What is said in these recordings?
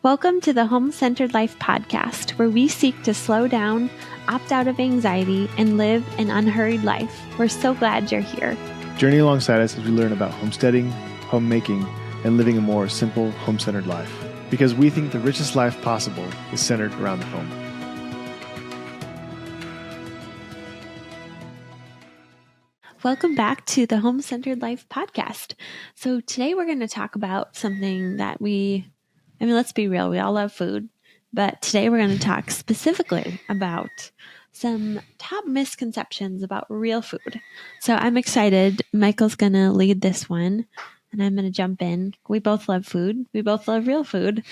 Welcome to the Home-Centered Life podcast, where we seek to slow down, opt out of anxiety, and live an unhurried life. We're so glad you're here. Journey alongside us as we learn about homesteading, homemaking, and living a more simple, home-centered life. Because we think the richest life possible is centered around the home. Welcome back to the Home-Centered Life podcast. So today we're going to talk about something that let's be real, we all love food, but today we're going to talk specifically about some top misconceptions about real food. So I'm excited. Michael's going to lead this one, and I'm going to jump in. We both love food. We both love real food,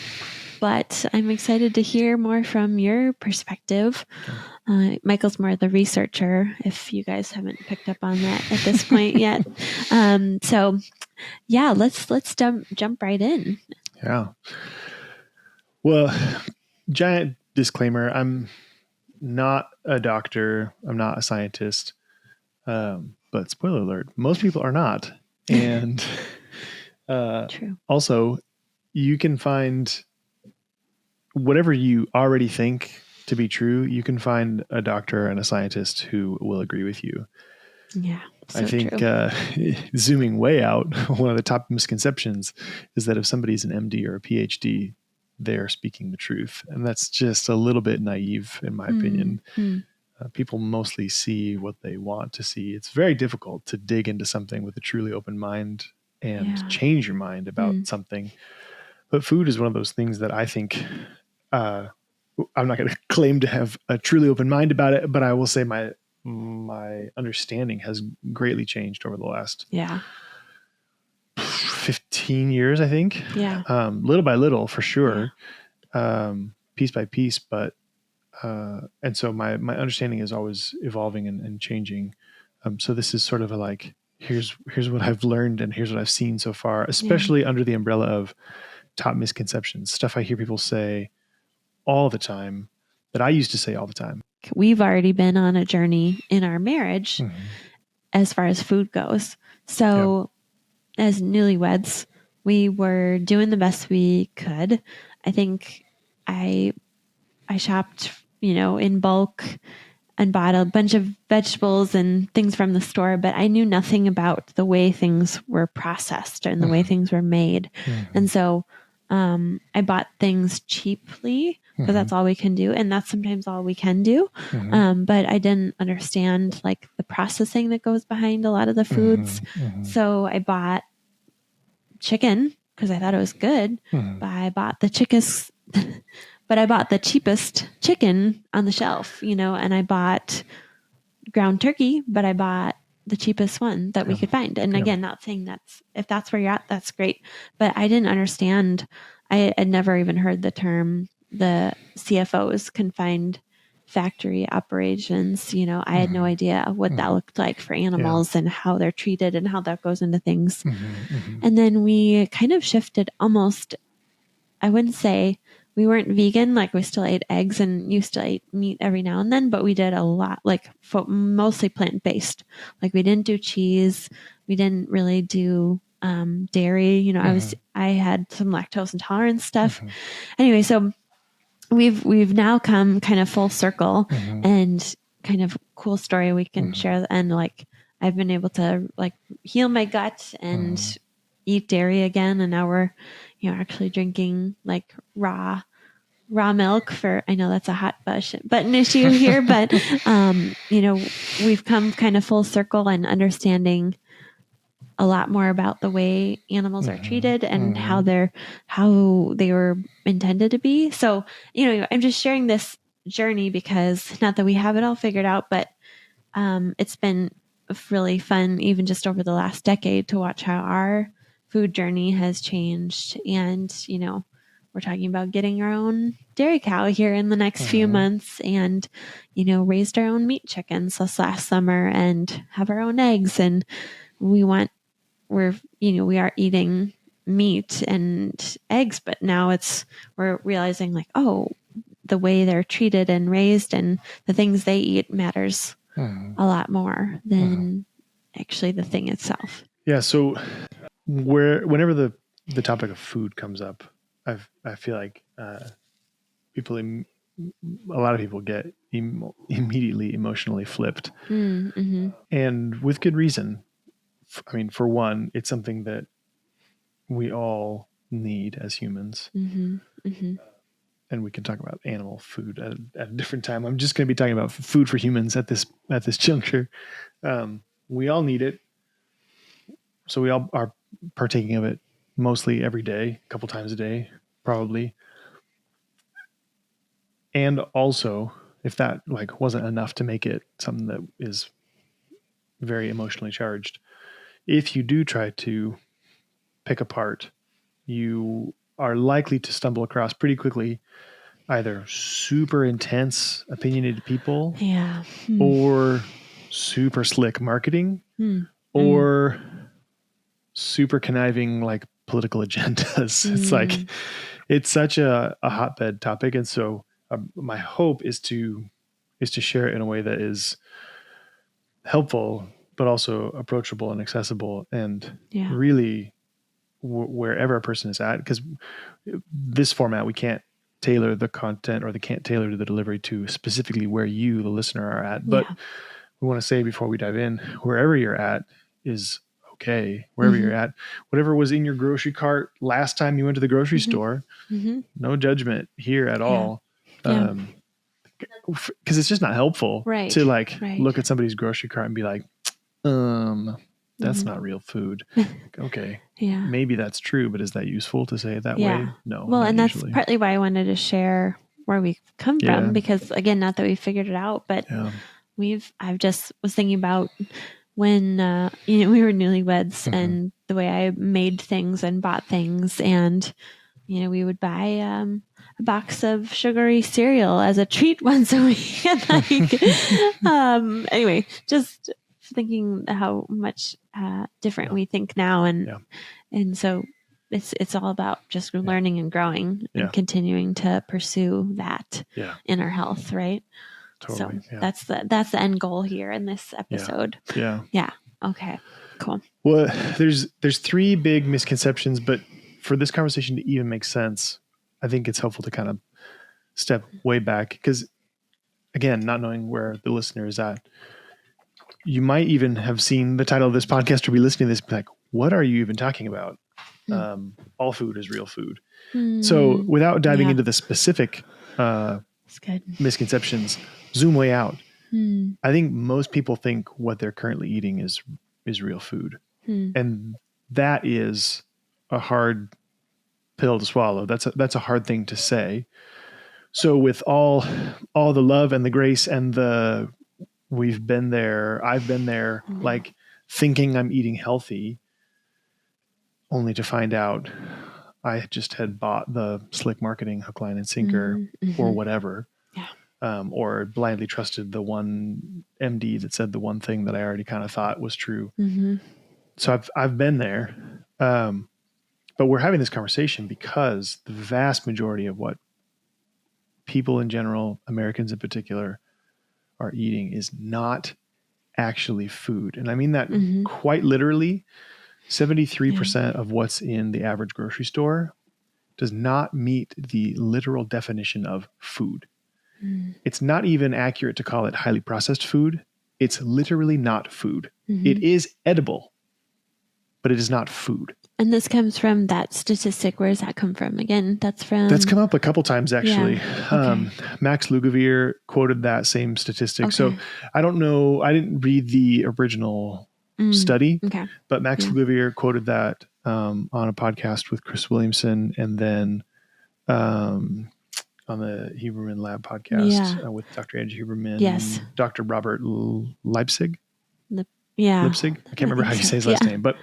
but I'm excited to hear more from your perspective. Michael's more the researcher, if you guys haven't picked up on that at this point yet. So yeah, let's jump right in. Yeah. Well, giant disclaimer. I'm not a doctor. I'm not a scientist. But spoiler alert, most people are not. And True. Also, you can find whatever you already think to be true. You can find a doctor and a scientist who will agree with you. Yeah. So I think true. Zooming way out, one of the top misconceptions is that if somebody's an MD or a PhD, they're speaking the truth. And that's just a little bit naive, in my opinion. People mostly see what they want to see. It's very difficult to dig into something with a truly open mind and change your mind about something. But food is one of those things that I think, I'm not going to claim to have a truly open mind about it, but I will say my understanding has greatly changed over the last 15 years, I think. Yeah. Little by little, for sure. Piece by piece, but and so my understanding is always evolving and changing. So this is sort of a like, here's what I've learned and here's what I've seen so far, especially under the umbrella of top misconceptions, stuff I hear people say all the time that I used to say all the time. We've already been on a journey in our marriage as far as food goes. So as newlyweds, we were doing the best we could. I think I shopped, in bulk and bought a bunch of vegetables and things from the store, but I knew nothing about the way things were processed and the way things were made. And so I bought things cheaply because that's all we can do. And that's sometimes all we can do. But I didn't understand like the processing that goes behind a lot of the foods. So I bought chicken because I thought it was good, but I bought the cheapest chicken on the shelf, and I bought ground turkey, but I bought the cheapest one that we could find. And again, not saying if that's where you're at, that's great. But I didn't understand. I had never even heard the term, the CFOs, confined factory operations. I had no idea what that looked like for animals and how they're treated and how that goes into things. And then we kind of shifted almost, I wouldn't say we weren't vegan, like we still ate eggs and used to eat meat every now and then, but we did a lot, like mostly plant-based. Like we didn't do cheese. We didn't really do dairy. I had some lactose intolerance stuff. Anyway, so we've now come kind of full circle and kind of cool story we can share. And like, I've been able to like heal my gut and eat dairy again. And now we're, actually drinking like raw milk I know that's a hot button issue here, but, we've come kind of full circle and understanding a lot more about the way animals are treated and how they were intended to be. So, I'm just sharing this journey because not that we have it all figured out, but it's been really fun, even just over the last decade, to watch how our food journey has changed. And, we're talking about getting our own dairy cow here in the next few months and, raised our own meat chickens this last summer and have our own eggs. And we are eating meat and eggs, but now we're realizing like, the way they're treated and raised and the things they eat matters a lot more than actually the thing itself. Yeah. So whenever the topic of food comes up, I feel like people, a lot of people get immediately emotionally flipped, and with good reason. I mean, for one, it's something that we all need as humans. And we can talk about animal food at a different time. I'm just going to be talking about food for humans at this juncture. We all need it. So we all are partaking of it mostly every day, a couple times a day, probably. And also, if that like wasn't enough to make it something that is very emotionally charged, if you do try to pick apart, you are likely to stumble across pretty quickly either super intense, opinionated people, or super slick marketing, or super conniving like political agendas. It's like it's such a hotbed topic, and so my hope is to share it in a way that is helpful, but also approachable and accessible, and really wherever a person is at, because this format we can't tailor the content or they can't tailor the delivery to specifically where you, the listener, are at. But we want to say before we dive in, wherever you're at is okay. Wherever you're at, whatever was in your grocery cart last time you went to the grocery store, no judgment here at all. Because it's just not helpful to look at somebody's grocery cart and be like, that's not real food. Okay. Maybe that's true, but is that useful to say it that way? No. Well, and usually. That's partly why I wanted to share where we've come from, because again, not that we figured it out, but I've just was thinking about when, we were newlyweds and the way I made things and bought things, and, we would buy, a box of sugary cereal as a treat once a week. Anyway, just thinking how much different we think now, and so it's all about just learning and growing and continuing to pursue that in our health, right? Totally. So that's the end goal here in this episode. Yeah. Okay. Cool. Well, there's three big misconceptions, but for this conversation to even make sense, I think it's helpful to kind of step way back, because again, not knowing where the listener is at, you might even have seen the title of this podcast or be listening to this and be like, what are you even talking about? All food is real food. So without diving into the specific misconceptions, zoom way out. I think most people think what they're currently eating is real food. And that is a hard pill to swallow. That's a hard thing to say. So with all the love and the grace and we've been there, I've been there, like thinking I'm eating healthy, only to find out I just had bought the slick marketing hook, line, and sinker or whatever. Or blindly trusted the one MD that said the one thing that I already kind of thought was true. So I've been there. But we're having this conversation because the vast majority of what people in general, Americans in particular, are eating is not actually food. And I mean that quite literally. 73% of what's in the average grocery store does not meet the literal definition of food. It's not even accurate to call it highly processed food. It's literally not food. It is edible, but it is not food. And this comes from that statistic. Where does that come from? Again, that's come up a couple times, actually. Max Lugavere quoted that same statistic. So I don't know. I didn't read the original study, but Max Lugavere quoted that on a podcast with Chris Williamson, and then on the Huberman Lab podcast with Dr. Andrew Huberman, Dr. Robert Leipzig. Lipsig. I can't remember how you say his last name, but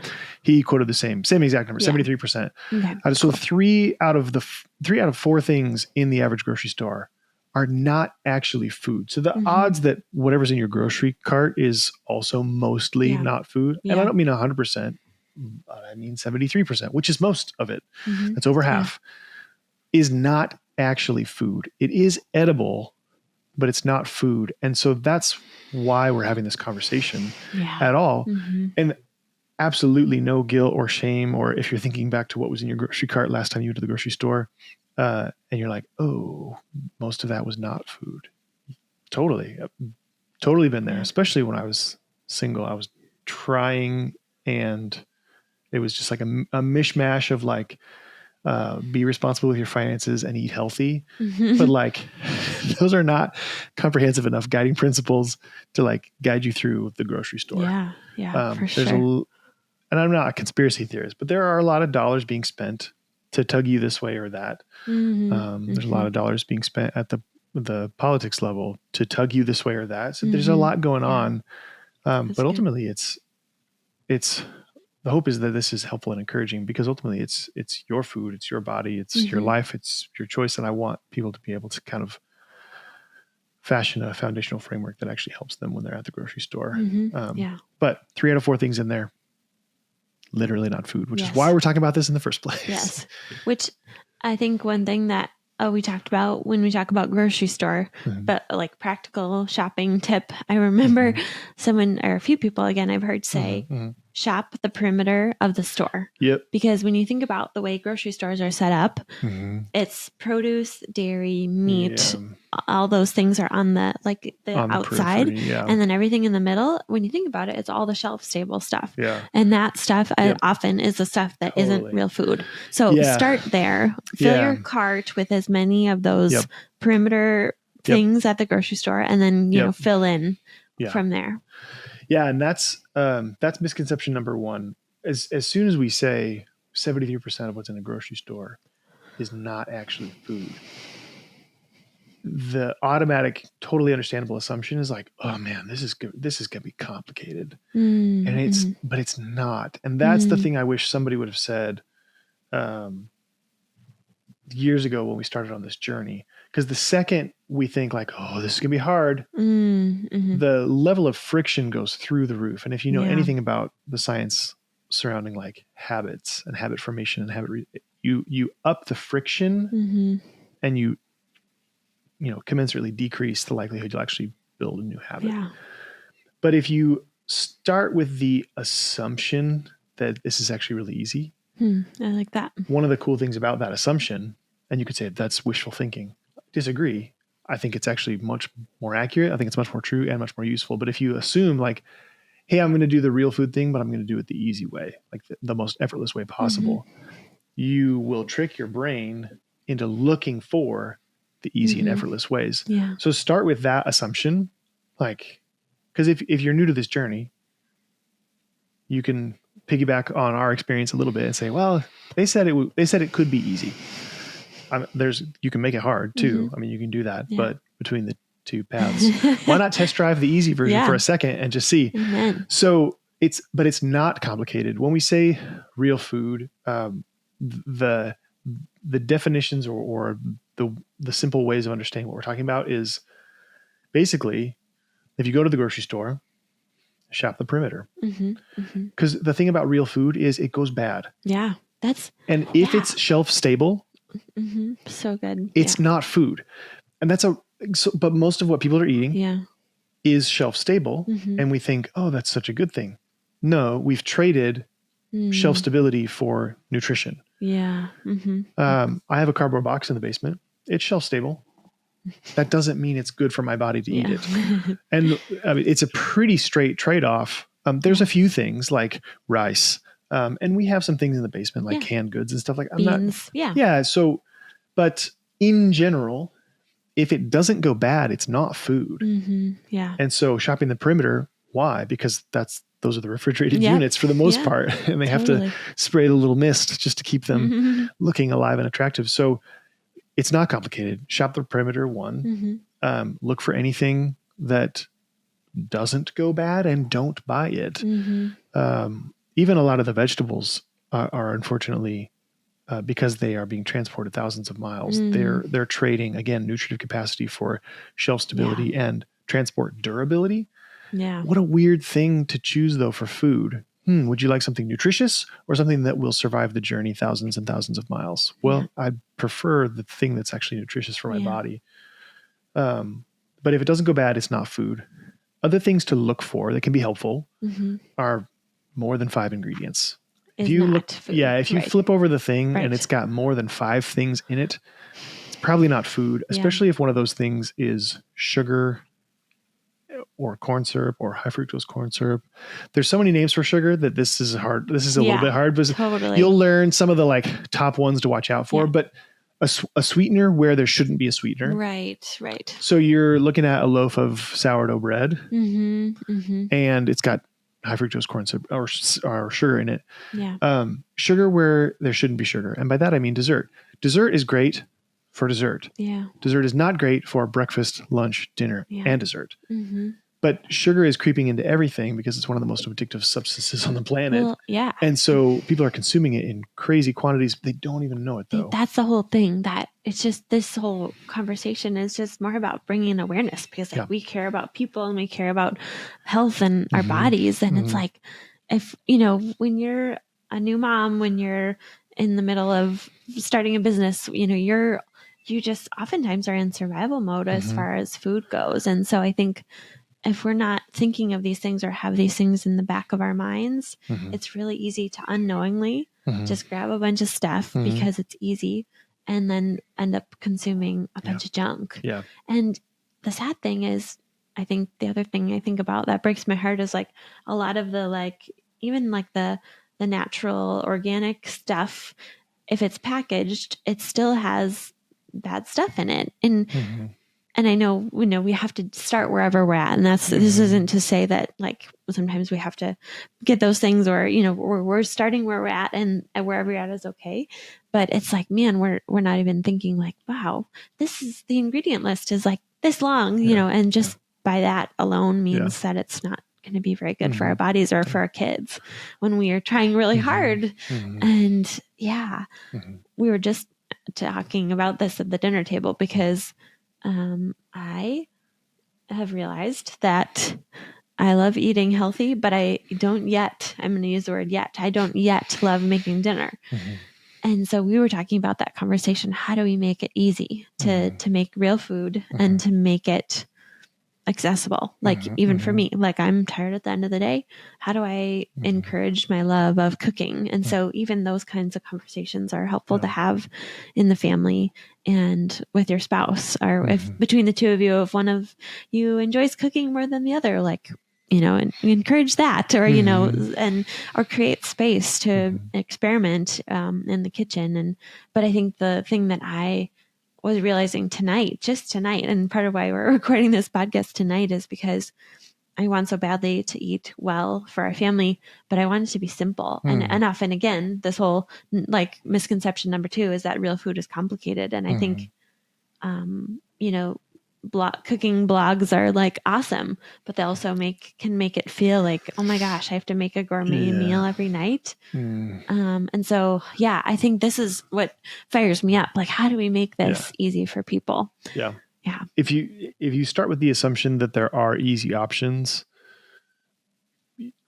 he quoted the same exact number, 73%. So three out of four things in the average grocery store are not actually food. So the odds that whatever's in your grocery cart is also mostly not food, and I don't mean 100%, I mean 73%, which is most of it. That's over half, is not actually food. It is edible, but it's not food. And so that's why we're having this conversation at all. And absolutely no guilt or shame, or if you're thinking back to what was in your grocery cart last time you went to the grocery store, and you're like, oh, most of that was not food. Totally been there, especially when I was single. I was trying, and it was just like a mishmash of like, be responsible with your finances and eat healthy. But like, those are not comprehensive enough guiding principles to like guide you through the grocery store. Yeah, for There's sure. and I'm not a conspiracy theorist, but there are a lot of dollars being spent to tug you this way or that. There's a lot of dollars being spent at the politics level to tug you this way or that. So there's a lot going on. But ultimately it's the hope is that this is helpful and encouraging, because ultimately it's your food, it's your body, it's your life, it's your choice. And I want people to be able to kind of fashion a foundational framework that actually helps them when they're at the grocery store. But 3 out of 4 things in there, literally not food, which is why we're talking about this in the first place. Yes. Which I think one thing that we talked about when we talk about grocery store, but like practical shopping tip, I remember someone or a few people, again, I've heard say, shop the perimeter of the store. Yep. Because when you think about the way grocery stores are set up, it's produce, dairy, meat, all those things are on the outside, and then everything in the middle. When you think about it, it's all the shelf stable stuff. And that stuff often is the stuff that isn't real food. So start there, fill your cart with as many of those perimeter things at the grocery store, and then you know, fill in from there. Yeah, and that's misconception number 1. As soon as we say 73% of what's in a grocery store is not actually food, the automatic, totally understandable assumption is like, oh man, this is good. This is going to be complicated, and but it's not. And that's the thing I wish somebody would have said years ago when we started on this journey. Because the second we think like, oh, this is going to be hard, the level of friction goes through the roof. And if you know anything about the science surrounding like habits and habit formation and you up the friction, and you commensurately decrease the likelihood you'll actually build a new habit. But if you start with the assumption that this is actually really easy, I like that. One of the cool things about that assumption, and you could say that's wishful thinking. Disagree. I think it's actually much more accurate. I think it's much more true and much more useful. But if you assume like, hey, I'm going to do the real food thing, but I'm going to do it the easy way, like the most effortless way possible, you will trick your brain into looking for the easy and effortless ways. So start with that assumption, like, because if you're new to this journey, you can piggyback on our experience a little bit and say, well, they said it could be easy. You can make it hard too. I mean, you can do that, but between the two paths, why not test drive the easy version for a second and just see? So it's not complicated. When we say real food, the definitions or the simple ways of understanding what we're talking about is basically, if you go to the grocery store, shop the perimeter. Because the thing about real food is it goes bad. And if it's shelf stable, so good. It's not food. And but most of what people are eating is shelf stable. And we think, oh, that's such a good thing. No, we've traded shelf stability for nutrition. I have a cardboard box in the basement. It's shelf stable. That doesn't mean it's good for my body to eat it. And I mean, it's a pretty straight trade-off. There's a few things like rice. And we have some things in the basement like canned goods and stuff like beans. So, but in general, if it doesn't go bad, it's not food. And so shopping the perimeter, why? Because those are the refrigerated units for the most part. And they have to spray the little mist just to keep them looking alive and attractive. So it's not complicated. Shop the perimeter one. Look for anything that doesn't go bad and don't buy it. Even a lot of the vegetables are unfortunately, because they are being transported thousands of miles, they're trading, again, nutritive capacity for shelf stability and transport durability. What a weird thing to choose, though, for food. Would you like something nutritious or something that will survive the journey thousands and thousands of miles? Well, I prefer the thing that's actually nutritious for my body. But if it doesn't go bad, it's not food. Other things to look for that can be helpful are more than 5 ingredients. Is If you not food. if you flip over the thing Right. and it's got more than 5 things in it, it's probably not food, especially if one of those things is sugar or corn syrup or high fructose corn syrup. There's so many names for sugar that this is hard. This is a little bit hard, but totally. You'll learn some of the like top ones to watch out for, but a sweetener where there shouldn't be a sweetener. Right, right. So you're looking at a loaf of sourdough bread and it's got high fructose corn syrup or sugar in it. Yeah. Sugar where there shouldn't be sugar. And by that, I mean dessert. Dessert is great for dessert. Yeah. Dessert is not great for breakfast, lunch, dinner, and dessert. Mm-hmm. But sugar is creeping into everything because it's one of the most addictive substances on the planet. Well, yeah. And so people are consuming it in crazy quantities. They don't even know it, though. That's the whole thing, that it's just, this whole conversation is just more about bringing awareness, because like we care about people and we care about health and our bodies. And it's like, if, when you're a new mom, when you're in the middle of starting a business, you just oftentimes are in survival mode as far as food goes. And so I think if we're not thinking of these things or have these things in the back of our minds, it's really easy to unknowingly just grab a bunch of stuff because it's easy and then end up consuming a bunch of junk. Yeah. And the sad thing is, I think the other thing I think about that breaks my heart is like a lot of the like, even like the natural organic stuff, if it's packaged, it still has bad stuff in it. And I know, we have to start wherever we're at. And this isn't to say that like sometimes we have to get those things or, we're starting where we're at and wherever you're at is okay. But it's like, man, we're not even thinking like, wow, this is the ingredient list is like this long, and just by that alone means that it's not going to be very good for our bodies or for our kids when we are trying really hard. And we were just talking about this at the dinner table because I have realized that I love eating healthy, but I'm going to use the word yet. I don't yet love making dinner. And so we were talking about that conversation. How do we make it easy to make real food and to make it accessible? Like even for me, like I'm tired at the end of the day. How do I encourage my love of cooking? And so even those kinds of conversations are helpful to have in the family and with your spouse, or if between the two of you, if one of you enjoys cooking more than the other, like, and encourage that, or, or create space to experiment in the kitchen. But I think the thing that I was realizing just tonight, and part of why we're recording this podcast tonight is because I want so badly to eat well for our family, but I want it to be simple and enough. And again, this whole like misconception number 2 is that real food is complicated. And I think, cooking blogs are like awesome, but they also can make it feel like, oh my gosh, I have to make a gourmet meal every night. And so, I think this is what fires me up. Like, how do we make this easy for people? Yeah. Yeah. If you start with the assumption that there are easy options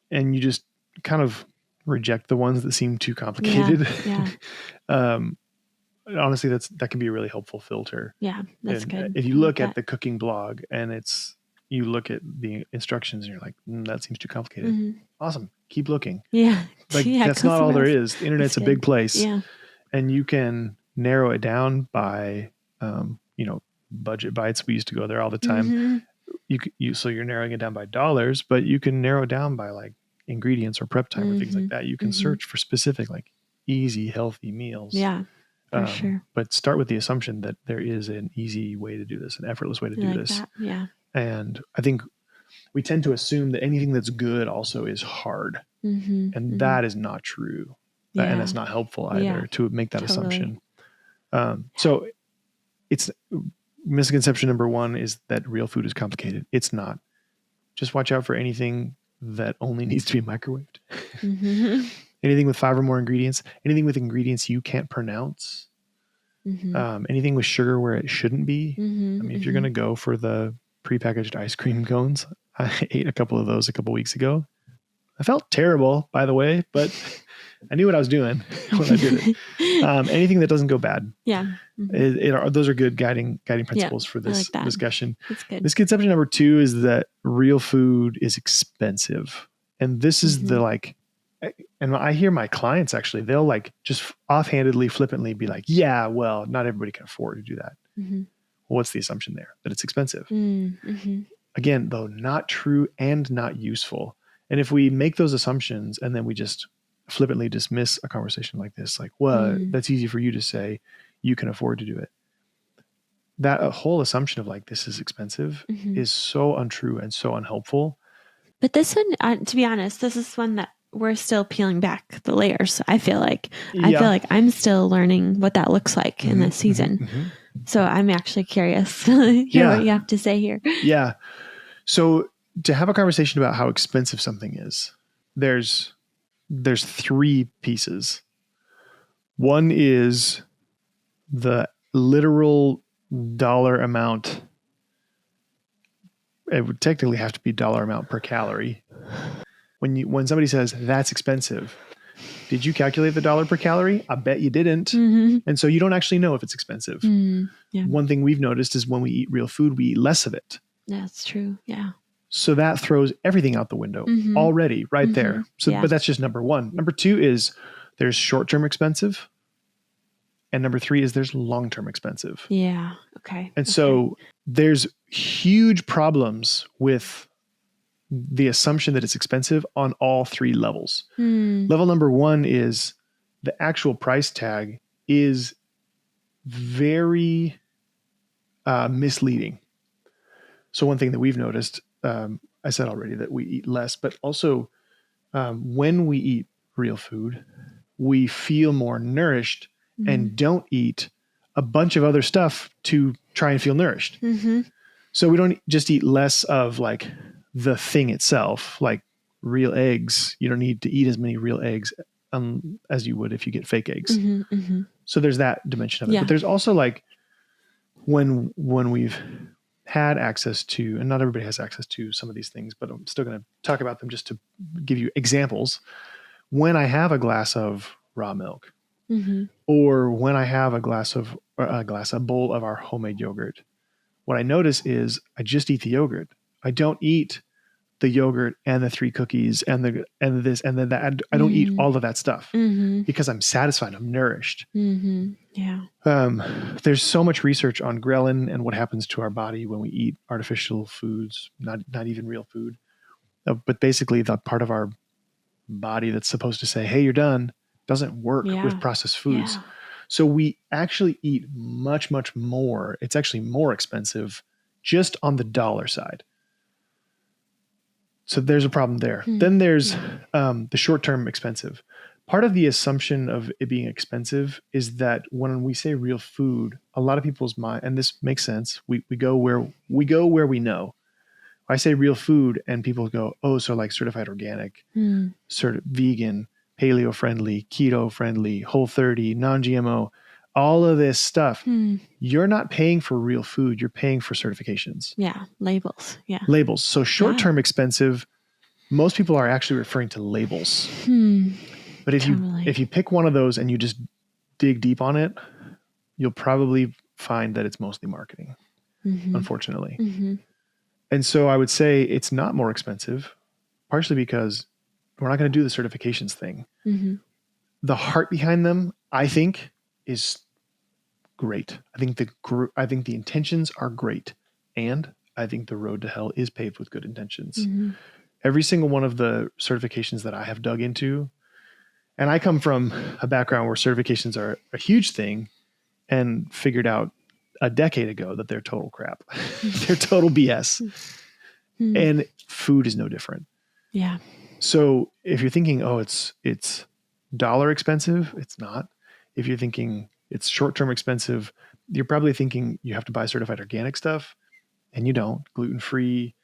and you just kind of reject the ones that seem too complicated, honestly, that can be a really helpful filter. Yeah, that's good. If you look at the cooking blog and you look at the instructions and you're like, that seems too complicated. Awesome. Keep looking. Yeah. Like that's not all there is. The internet's a big place. Yeah. And you can narrow it down by, budget bites. We used to go there all the time. So you're narrowing it down by dollars, but you can narrow it down by like ingredients or prep time or things like that. You can search for specific, like easy, healthy meals. Yeah. For sure. But start with the assumption that there is an easy way to do this, an effortless way to do this. That. Yeah. And I think we tend to assume that anything that's good also is hard. And that is not true. And that's not helpful either to make that assumption. So it's misconception number 1 is that real food is complicated. It's not. Just watch out for anything that only needs to be microwaved. Anything with 5 or more ingredients, anything with ingredients you can't pronounce, anything with sugar where it shouldn't be. I mean, if you're going to go for the prepackaged ice cream cones, I ate a couple of those a couple weeks ago. I felt terrible, by the way, but I knew what I was doing when I did it. Anything that doesn't go bad. Yeah. Those are good guiding principles for this discussion. That's good. Misconception number 2 is that real food is expensive. And this is the like and I hear my clients actually, they'll like just offhandedly, flippantly be like, yeah, well, not everybody can afford to do that. Mm-hmm. Well, what's the assumption there? That it's expensive. Mm-hmm. Again, though, not true and not useful. And if we make those assumptions and then we just flippantly dismiss a conversation like this, like, well, that's easy for you to say, you can afford to do it. That a whole assumption of like, this is expensive is so untrue and so unhelpful. But this one, to be honest, this is one that we're still peeling back the layers. I feel like I'm still learning what that looks like in this season. So I'm actually curious to hear what you have to say here. Yeah. So to have a conversation about how expensive something is, there's three pieces. One is the literal dollar amount. It would technically have to be dollar amount per calorie. When somebody says that's expensive, did you calculate the dollar per calorie? I bet you didn't. And so you don't actually know if it's expensive. Yeah. One thing we've noticed is when we eat real food, we eat less of it. That's true. Yeah. So that throws everything out the window already right there. So, but that's just number one. Number two is there's short-term expensive. And number three is there's long-term expensive. Yeah. Okay. And so there's huge problems with the assumption that it's expensive on all three levels. Level number one is the actual price tag is very misleading. So one thing that we've noticed, I said already that we eat less, but also when we eat real food, we feel more nourished and don't eat a bunch of other stuff to try and feel nourished. So we don't just eat less of like the thing itself, like real eggs. You don't need to eat as many real eggs as you would if you get fake eggs. So there's that dimension of it. But there's also like when we've had access to, and not everybody has access to some of these things, but I'm still going to talk about them just to give you examples. When I have a glass of raw milk, or when I have a bowl of our homemade yogurt, what I notice is I just eat the yogurt. I don't eat the yogurt and the 3 cookies and this and then that. I don't eat all of that stuff because I'm satisfied. I'm nourished. Yeah. There's so much research on ghrelin and what happens to our body when we eat artificial foods, not even real food, but basically the part of our body that's supposed to say, "Hey, you're done," doesn't work with processed foods. Yeah. So we actually eat much, much more. It's actually more expensive just on the dollar side. So there's a problem there. Then there's the short-term expensive. Part of the assumption of it being expensive is that when we say real food, a lot of people's mind, and this makes sense, we go where we know. I say real food and people go, oh, so like certified organic, vegan, paleo friendly, keto friendly, Whole30, non-GMO, all of this stuff. You're not paying for real food. You're paying for certifications. Yeah. Labels. Yeah. Labels. So short-term expensive, most people are actually referring to labels. But if you pick one of those and you just dig deep on it, you'll probably find that it's mostly marketing, unfortunately. And so I would say it's not more expensive, partially because we're not going to do the certifications thing. The heart behind them, I think, is great. I think the intentions are great. And I think the road to hell is paved with good intentions. Every single one of the certifications that I have dug into, and I come from a background where certifications are a huge thing, and figured out a decade ago that they're total crap. They're total BS. And food is no different. Yeah. So if you're thinking, oh, it's dollar expensive, it's not. If you're thinking it's short-term expensive, you're probably thinking you have to buy certified organic stuff, and you don't. Gluten-free,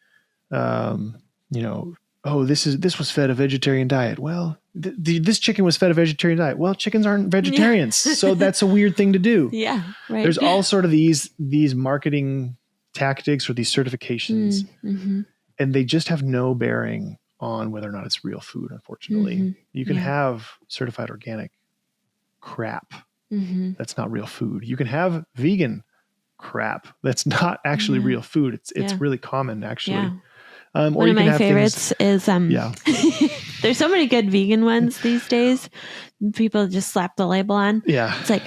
oh, this was fed a vegetarian diet. Well, this chicken was fed a vegetarian diet. Well, chickens aren't vegetarians. So that's a weird thing to do. Yeah. Right. There's all sort of these marketing tactics or these certifications, and they just have no bearing on whether or not it's real food, unfortunately. You can have certified organic crap. That's not real food. You can have vegan crap. That's not actually real food. It's really common, actually. One of my favorites is yeah. there's so many good vegan ones these days. People just slap the label on. Yeah. It's like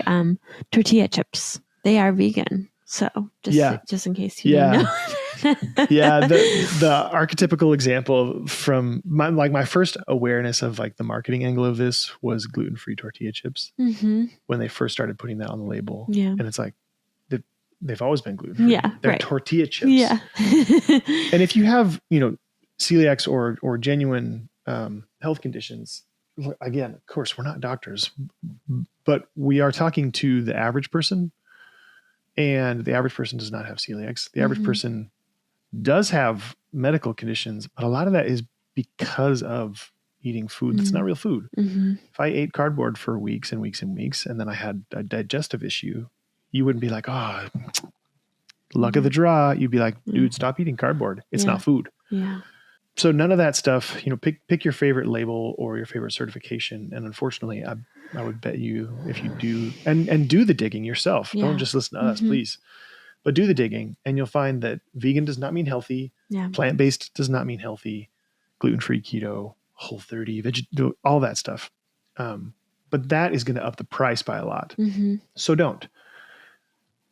tortilla chips. They are vegan. So just in case you didn't know. Yeah, the archetypical example from my first awareness of like the marketing angle of this was gluten-free tortilla chips when they first started putting that on the label. Yeah. And it's like they've always been gluten-free. Yeah, they're right. tortilla chips. Yeah. And if you have celiacs or genuine health conditions, again, of course, we're not doctors, but we are talking to the average person, and the average person does not have celiacs. The average person does have medical conditions, but a lot of that is because of eating food that's not real food. If I ate cardboard for weeks and weeks and weeks, and then I had a digestive issue, you wouldn't be like, oh, luck of the draw. You'd be like, dude, stop eating cardboard. It's not food. Yeah. So none of that stuff, pick your favorite label or your favorite certification. And unfortunately, I would bet you if you do, and do the digging yourself, don't just listen to us, please. But do the digging, and you'll find that vegan does not mean healthy. Yeah. Plant-based does not mean healthy. Gluten-free, keto, Whole30, all that stuff. But that is going to up the price by a lot. So don't.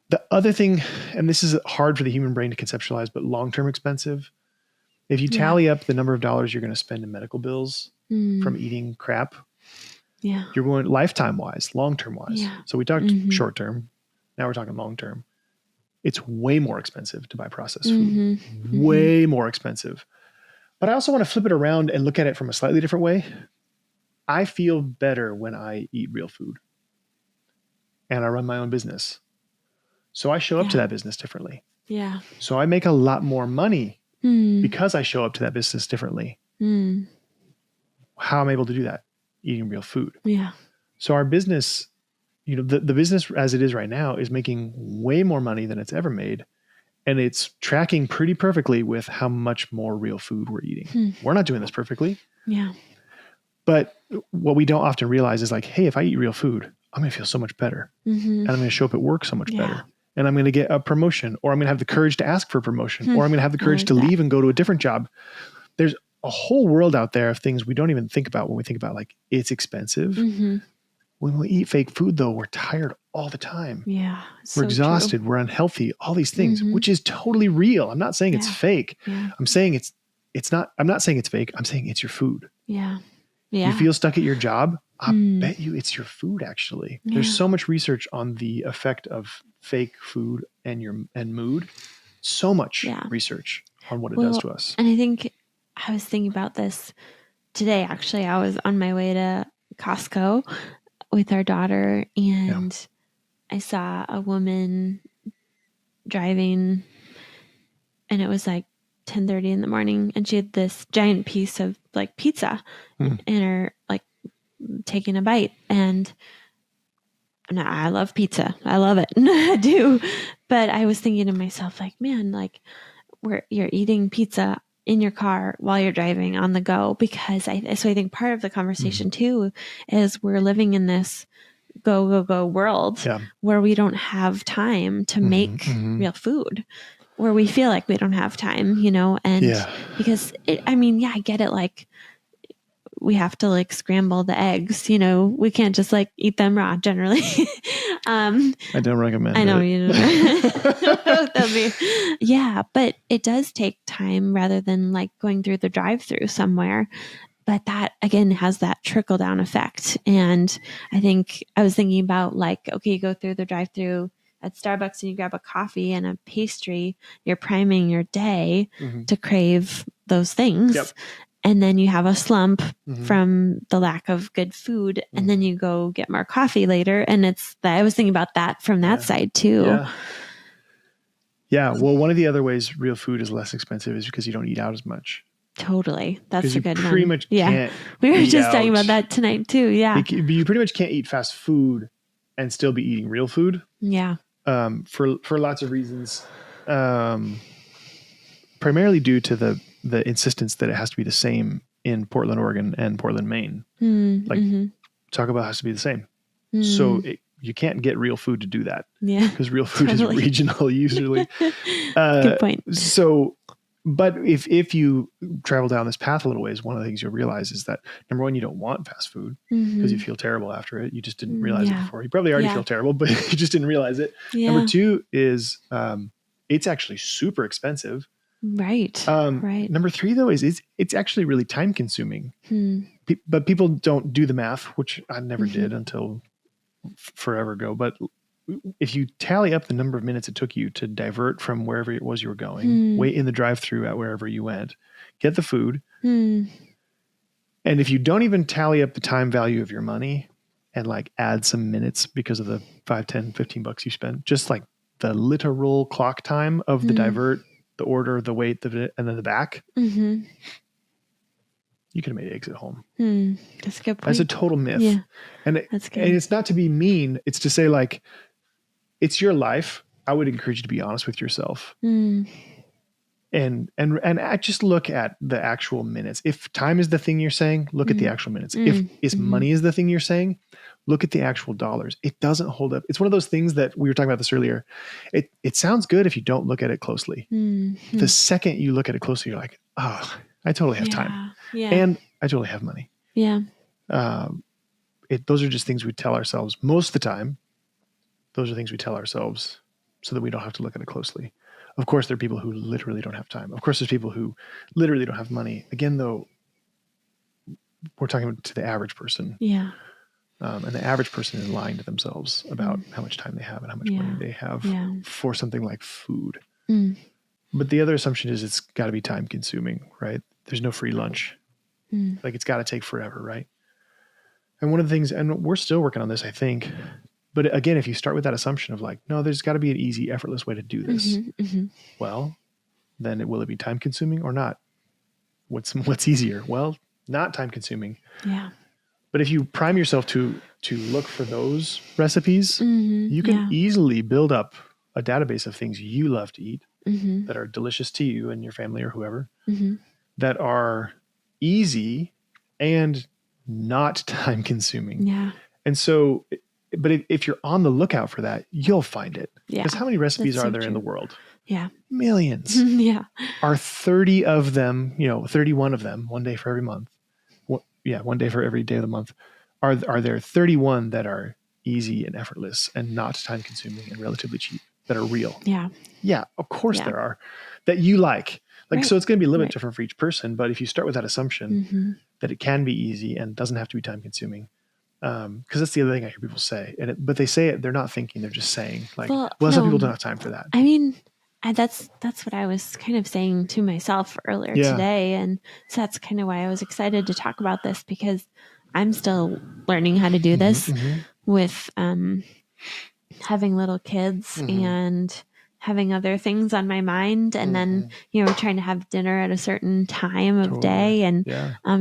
The other thing, and this is hard for the human brain to conceptualize, but long-term expensive. If you tally up the number of dollars you're going to spend in medical bills from eating crap, you're going lifetime-wise, long-term-wise. Yeah. So we talked short-term. Now we're talking long-term. It's way more expensive to buy processed food. Way more expensive. But I also want to flip it around and look at it from a slightly different way. I feel better when I eat real food. And I run my own business. So I show up to that business differently. Yeah. So I make a lot more money because I show up to that business differently. How am I able to do that? Eating real food. Yeah. So our business, the business as it is right now is making way more money than it's ever made. And it's tracking pretty perfectly with how much more real food we're eating. We're not doing this perfectly. Yeah. But what we don't often realize is like, hey, if I eat real food, I'm going to feel so much better. And I'm going to show up at work so much better. And I'm going to get a promotion, or I'm going to have the courage to ask for a promotion, or I'm going to have the courage to leave and go to a different job. There's a whole world out there of things we don't even think about when we think about like, it's expensive. When we eat fake food though, we're tired all the time. Yeah. We're exhausted. We're unhealthy, all these things, which is totally real. I'm not saying it's fake. I'm saying it's not, I'm not saying it's fake. I'm saying it's your food. Yeah. Yeah. You feel stuck at your job. I bet you it's your food. Actually, there's so much research on the effect of fake food and mood. So much research on what it does to us. And I think I was thinking about this today. Actually, I was on my way to Costco with our daughter, and I saw a woman driving, and it was like 10:30 in the morning, and she had this giant piece of like pizza in her, like taking a bite. And I love pizza. I love it. I do. But I was thinking to myself, like, man, like you're eating pizza in your car while you're driving on the go, because I think part of the conversation too is we're living in this go world where we don't have time to make real food, where we feel like we don't have time, and because I get it. Like we have to like scramble the eggs, we can't just like eat them raw generally. I don't recommend I know it. you don't. But it does take time rather than like going through the drive-through somewhere. But that again has that trickle down effect. And I think I was thinking about like, okay, you go through the drive-through at Starbucks and you grab a coffee and a pastry, you're priming your day to crave those things. Yep. And then you have a slump from the lack of good food. And then you go get more coffee later. And I was thinking about that from that side too. Yeah. Well, one of the other ways real food is less expensive is because you don't eat out as much. Totally. That's a good one. Pretty much can't. We were just talking about that tonight too. Yeah. You pretty much can't eat fast food and still be eating real food. Yeah. For lots of reasons. Primarily due to the insistence that it has to be the same in Portland, Oregon and Portland, Maine. Taco Bell has to be the same. So you can't get real food to do that. Yeah. Because real food is regional usually. Good point. So But if you travel down this path a little ways, one of the things you'll realize is that number one, you don't want fast food because you feel terrible after it. You just didn't realize it before. You probably already feel terrible, but you just didn't realize it. Number two is it's actually super expensive. Right. Number three, though, is it's actually really time consuming. But people don't do the math, which I never did until forever ago. But if you tally up the number of minutes it took you to divert from wherever it was you were going, wait in the drive-through at wherever you went, get the food, and if you don't even tally up the time value of your money and like add some minutes because of the 5, 10, 15 bucks you spent, just like the literal clock time of the divert, the order, the wait, and then the back, you could have made eggs at home. That's a good point. That's a total myth. Yeah. And it's not to be mean. It's to say like, it's your life. I would encourage you to be honest with yourself. And just look at the actual minutes. If time is the thing you're saying, look at the actual minutes. If money is the thing you're saying, look at the actual dollars. It doesn't hold up. It's one of those things that we were talking about this earlier. It sounds good if you don't look at it closely. The second you look at it closely, you're like, oh, I totally have time. And I totally have money. Yeah. Those are just things we tell ourselves most of the time. Those are things we tell ourselves so that we don't have to look at it closely. Of course, there are people who literally don't have time. Of course, there's people who literally don't have money. Again, though, we're talking to the average person. Yeah. And the average person is lying to themselves about how much time they have and how much money they have for something like food. But the other assumption is it's got to be time consuming, right? There's no free lunch. Like it's got to take forever, right? And one of the things, and we're still working on this, I think. But again, if you start with that assumption of like, no, there's got to be an easy, effortless way to do this. Well, then will it be time consuming or not? What's easier? Well, not time consuming. Yeah. But if you prime yourself to look for those recipes, you can easily build up a database of things you love to eat that are delicious to you and your family or whoever, that are easy and not time consuming. Yeah. And so, but if you're on the lookout for that, you'll find it. Yeah. Because how many recipes That's are so there true. in the world? Yeah. Millions. Yeah. Are 30 of them, 31 of them, one day for every month. One day for every day of the month. Are there 31 that are easy and effortless and not time consuming and relatively cheap that are real? Yeah. Yeah, of course there are that you like. Right. So it's going to be a little bit different for each person. But if you start with that assumption that it can be easy and doesn't have to be time consuming, because that's the other thing I hear people say, but they say it, they're not thinking, they're just saying like, some people don't have time for that. I mean, that's what I was kind of saying to myself earlier today. And so that's kind of why I was excited to talk about this, because I'm still learning how to do this with having little kids and having other things on my mind, and then trying to have dinner at a certain time of day, and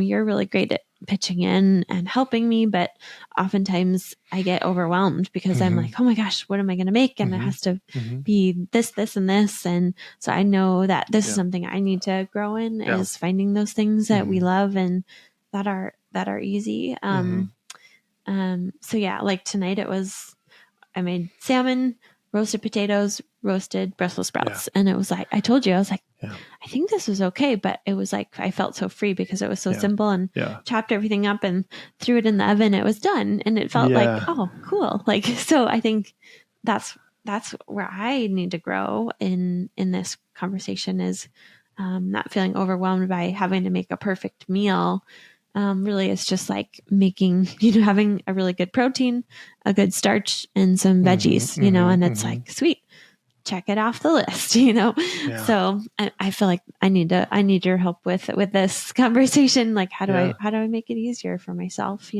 you're really great at pitching in and helping me, but oftentimes I get overwhelmed because I'm like, oh my gosh, what am I going to make? And it has to be this, and this. And so I know that this is something I need to grow in, is finding those things that we love and that are easy. So yeah, like tonight I made salmon, roasted potatoes, roasted Brussels sprouts. And it was like, I told you, I was like, I think this was okay. But it was like, I felt so free because it was so simple, and chopped everything up and threw it in the oven. It was done. And it felt like, oh, cool. Like, so I think that's where I need to grow in this conversation, is not feeling overwhelmed by having to make a perfect meal. Really, it's just like making, having a really good protein, a good starch, and some veggies, and it's like, sweet, check it off the list, So I feel like I need your help with this conversation. Like, how do I make it easier for myself,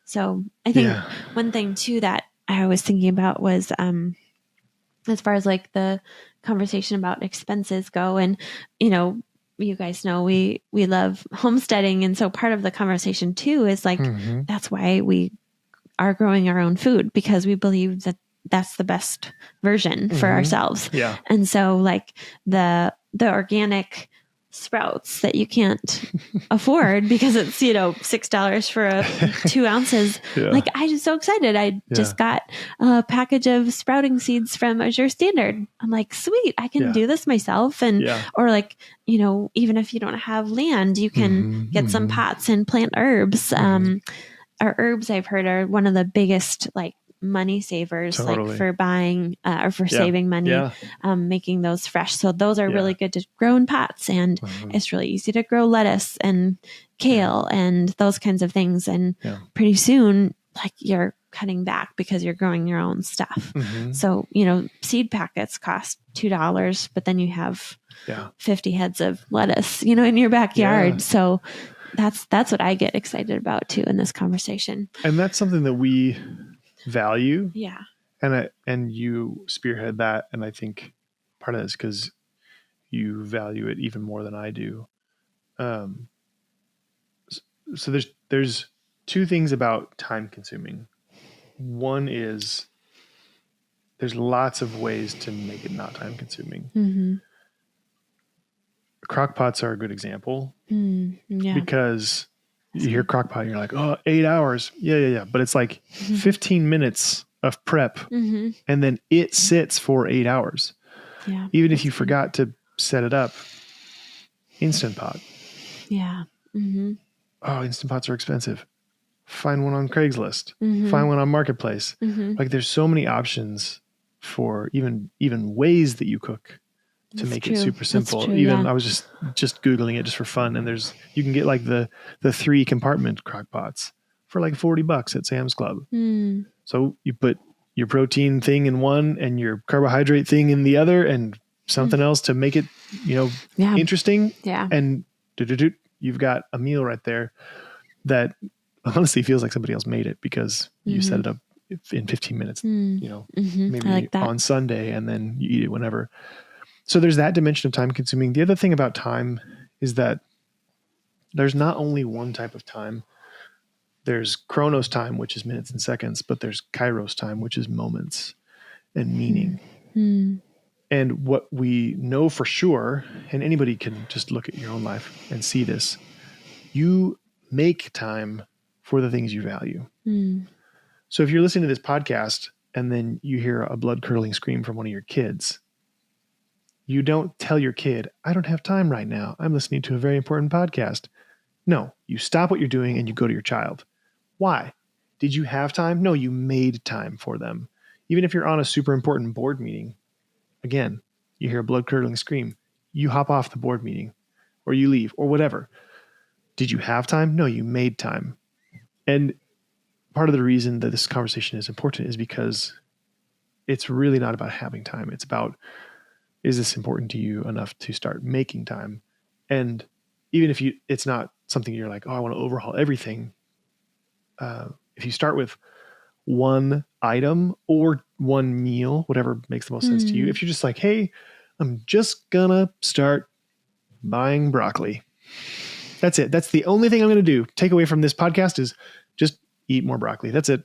So I think one thing too that I was thinking about was, as far as like the conversation about expenses go, and, you guys know we love homesteading. And so part of the conversation too is like, that's why we are growing our own food, because we believe that that's the best version for ourselves. Yeah. And so like the organic sprouts that you can't afford because it's, $6 for 2 ounces. Yeah. Like, I'm just so excited. I just got a package of sprouting seeds from Azure Standard. I'm like, sweet, I can do this myself. And, or like, even if you don't have land, you can get some pots and plant herbs. Our herbs, I've heard, are one of the biggest, like, money savers, like for buying or for saving money, making those fresh. So those are really good to grow in pots, and it's really easy to grow lettuce and kale and those kinds of things. And pretty soon, like, you're cutting back because you're growing your own stuff. So, seed packets cost $2, but then you have 50 heads of lettuce, in your backyard. So that's what I get excited about too in this conversation. And that's something that we value. Yeah. And you spearhead that. And I think part of that is because you value it even more than I do. So there's two things about time consuming. One is there's lots of ways to make it not time consuming. Crock pots are a good example because you hear crock pot and you're like, oh, 8 hours. Yeah. But it's like 15 minutes of prep and then it sits for 8 hours. Yeah. Even if you forgot to set it up, Instant Pot. Yeah. Oh, Instant Pots are expensive. Find one on Craigslist. Find one on Marketplace. Like, there's so many options for even ways that you cook to make it super simple. I was just Googling it just for fun. And you can get like the 3 compartment crock pots for like $40 at Sam's Club. So you put your protein thing in one and your carbohydrate thing in the other and something else to make it, interesting. Yeah. And you've got a meal right there that honestly feels like somebody else made it because you set it up in 15 minutes, maybe like on Sunday, and then you eat it whenever. So there's that dimension of time consuming. The other thing about time is that there's not only one type of time. There's Chronos time, which is minutes and seconds, but there's Kairos time, which is moments and meaning. And what we know for sure, and anybody can just look at your own life and see this, you make time for the things you value. So if you're listening to this podcast and then you hear a blood-curdling scream from one of your kids, you don't tell your kid, I don't have time right now. I'm listening to a very important podcast. No, you stop what you're doing and you go to your child. Why? Did you have time? No, you made time for them. Even if you're on a super important board meeting, again, you hear a blood-curdling scream, you hop off the board meeting or you leave or whatever. Did you have time? No, you made time. And part of the reason that this conversation is important is because it's really not about having time. It's about, is this important to you enough to start making time? And even if it's not something you're like, oh, I want to overhaul everything. If you start with one item or one meal, whatever makes the most sense to you. If you're just like, hey, I'm just gonna start buying broccoli. That's it. That's the only thing I'm going to do. Take away from this podcast is just eat more broccoli. That's it.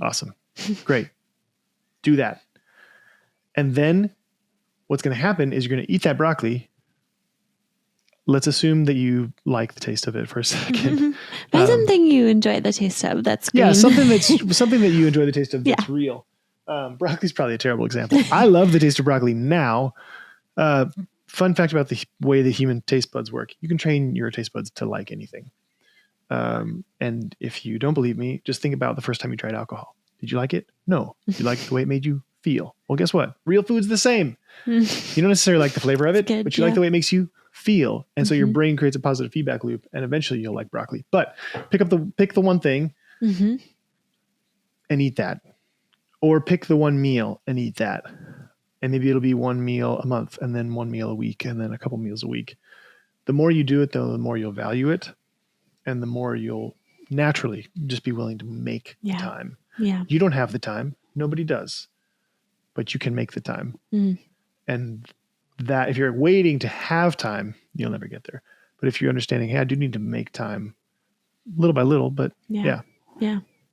Awesome. Great. Do that. And then what's going to happen is you're going to eat that broccoli. Let's assume that you like the taste of it for a second. Buy something you enjoy the taste of. That's green. Yeah, something that you enjoy the taste of that's real. Broccoli's probably a terrible example. I love the taste of broccoli now. Fun fact about the way the human taste buds work. You can train your taste buds to like anything. And if you don't believe me, just think about the first time you tried alcohol. Did you like it? No. You liked the way it made you feel. Well, guess what? Real food's the same. You don't necessarily like the flavor of it, but you like the way it makes you feel. And so your brain creates a positive feedback loop and eventually you'll like broccoli. But pick the one thing and eat that. Or pick the one meal and eat that. And maybe it'll be one meal a month and then one meal a week and then a couple meals a week. The more you do it, though, the more you'll value it and the more you'll naturally just be willing to make the time. Yeah. You don't have the time. Nobody does. But you can make the time. And that if you're waiting to have time, you'll never get there. But if you're understanding, hey, I do need to make time little by little, but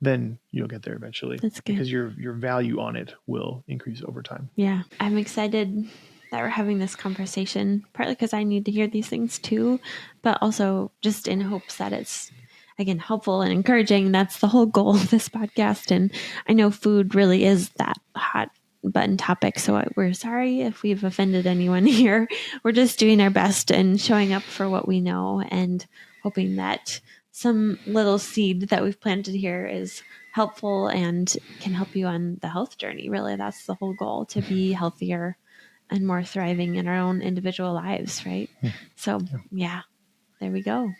then you'll get there eventually. That's good. Because your value on it will increase over time. Yeah. I'm excited that we're having this conversation, partly because I need to hear these things too, but also just in hopes that it's, again, helpful and encouraging. That's the whole goal of this podcast. And I know food really is that hot button topic. So we're sorry if we've offended anyone here. We're just doing our best and showing up for what we know and hoping that some little seed that we've planted here is helpful and can help you on the health journey. Really, that's the whole goal, to be healthier and more thriving in our own individual lives, right? So, yeah, there we go.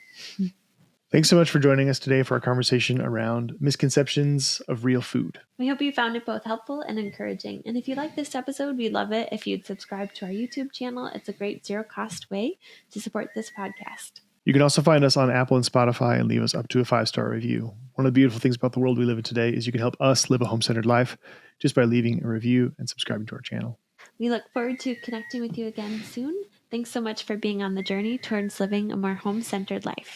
Thanks so much for joining us today for our conversation around misconceptions of real food. We hope you found it both helpful and encouraging. And if you like this episode, we'd love it if you'd subscribe to our YouTube channel. It's a great zero-cost way to support this podcast. You can also find us on Apple and Spotify and leave us up to a 5-star review. One of the beautiful things about the world we live in today is you can help us live a home-centered life just by leaving a review and subscribing to our channel. We look forward to connecting with you again soon. Thanks so much for being on the journey towards living a more home-centered life.